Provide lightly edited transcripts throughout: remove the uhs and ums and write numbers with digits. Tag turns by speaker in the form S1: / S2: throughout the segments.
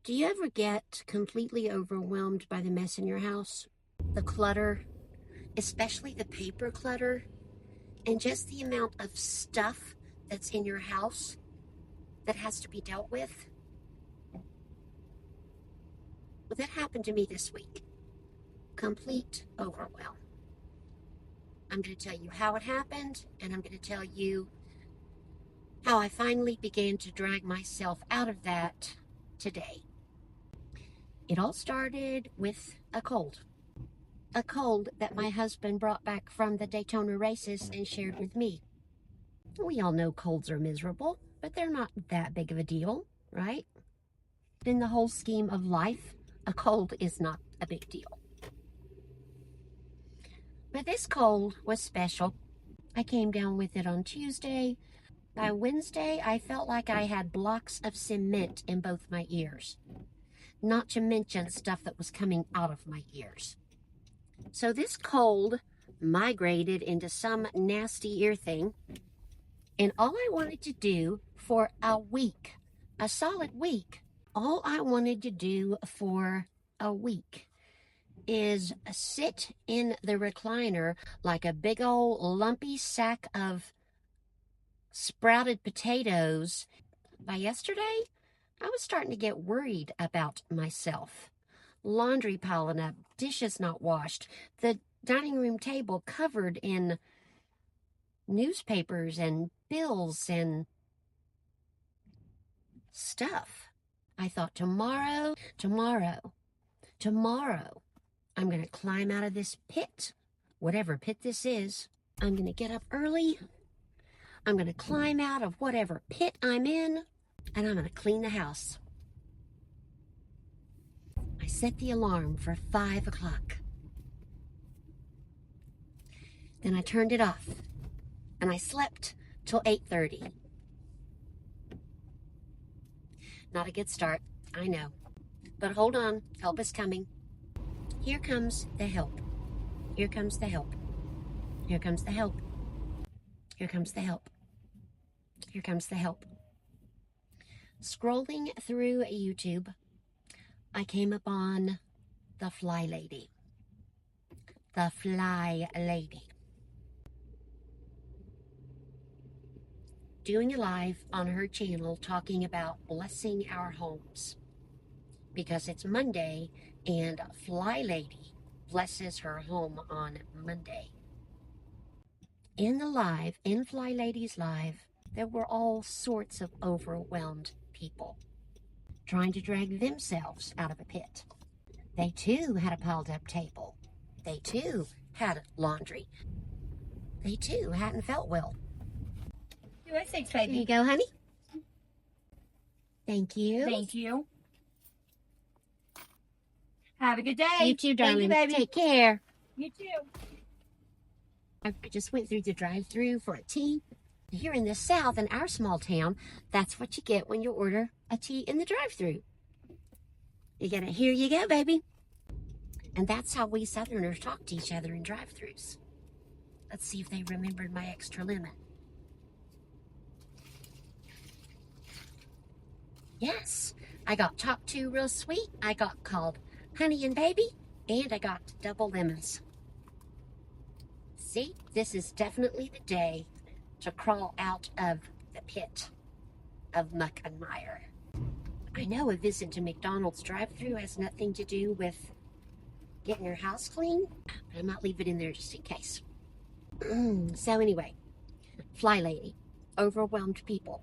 S1: Do you ever get completely overwhelmed by the mess in your house? The clutter, especially the paper clutter, and just the amount of stuff that's in your house that has to be dealt with? Well, that happened to me this week. Complete overwhelm. I'm going to tell you how it happened, and I'm going to tell you how I finally began to drag myself out of that today. It all started with a cold that my husband brought back from the Daytona races and shared with me. We all know colds are miserable, but they're not that big of a deal, right? In the whole scheme of life, a cold is not a big deal. But this cold was special. I came down with it on Tuesday. By Wednesday, I felt like I had blocks of cement in both my ears, not to mention stuff that was coming out of my ears. So this cold migrated into some nasty ear thing, and all I wanted to do for a week, a solid week, all I wanted to do for a week is sit in the recliner like a big old lumpy sack of sprouted potatoes. By yesterday, I was starting to get worried about myself. Laundry piling up, dishes not washed, the dining room table covered in newspapers and bills and stuff. I thought tomorrow, I'm going to climb out of this pit, whatever pit this is. I'm going to get up early. I'm going to climb out of whatever pit I'm in, and I'm going to clean the house. I set the alarm for 5 o'clock. Then I turned it off, and I slept till 8:30. Not a good start, I know. But hold on, help is coming. Here comes the help. Here comes the help. Here comes the help. Here comes the help. Here comes the help. Scrolling through YouTube, I came upon the Fly Lady. The Fly Lady. Doing a live on her channel talking about blessing our homes. Because it's Monday and Fly Lady blesses her home on Monday. In the live, in Fly Lady's live, there were all sorts of overwhelmed people trying to drag themselves out of a pit. They too had a piled up table. They too had laundry. They too hadn't felt well.
S2: Thanks, baby.
S1: Here you go, honey. Thank you.
S2: Thank you. Have a good day.
S1: You too, darling.
S2: Thank you, baby.
S1: Take care.
S2: You too.
S1: I just went through the drive-thru for a tea. Here in the South, in our small town, that's what you get when you order a tea in the drive-thru. You get it. Here you go, baby. And that's how we Southerners talk to each other in drive-thrus. Let's see if they remembered my extra lemon. Yes, I got talked to real sweet. I got called honey and baby, and I got double lemons. See, this is definitely the day to crawl out of the pit of muck and mire. I know a visit to McDonald's drive-thru has nothing to do with getting your house clean, but I might leave it in there just in case. So anyway, Fly Lady, overwhelmed people,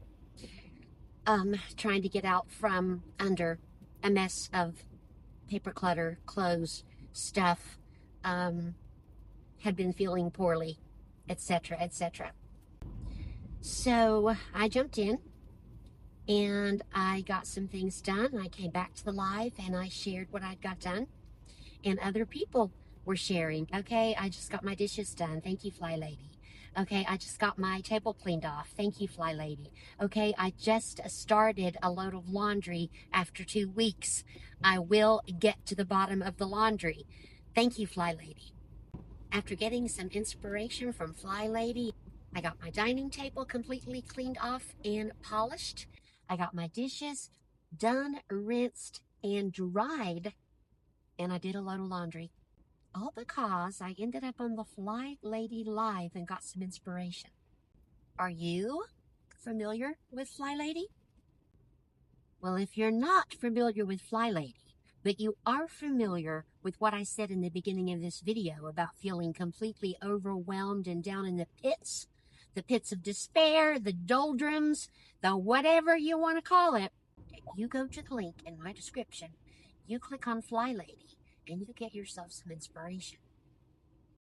S1: trying to get out from under a mess of paper clutter, clothes, stuff, had been feeling poorly, etc., etc. So I jumped in and I got some things done. I came back to the live and I shared what I'd got done, and other people were sharing. Okay, I just got my dishes done. Thank you, Fly Lady. Okay, I just got my table cleaned off. Thank you, Fly Lady. Okay, I just started a load of laundry after 2 weeks. I will get to the bottom of the laundry. Thank you, Fly Lady. After getting some inspiration from Fly Lady, I got my dining table completely cleaned off and polished. I got my dishes done, rinsed, and dried, and I did a load of laundry. All because I ended up on the Fly Lady Live and got some inspiration. Are you familiar with Fly Lady? Well, if you're not familiar with Fly Lady, but you are familiar with what I said in the beginning of this video about feeling completely overwhelmed and down in the pits of despair, the doldrums, the whatever you want to call it, you go to the link in my description, you click on Fly Lady, and you get yourself some inspiration.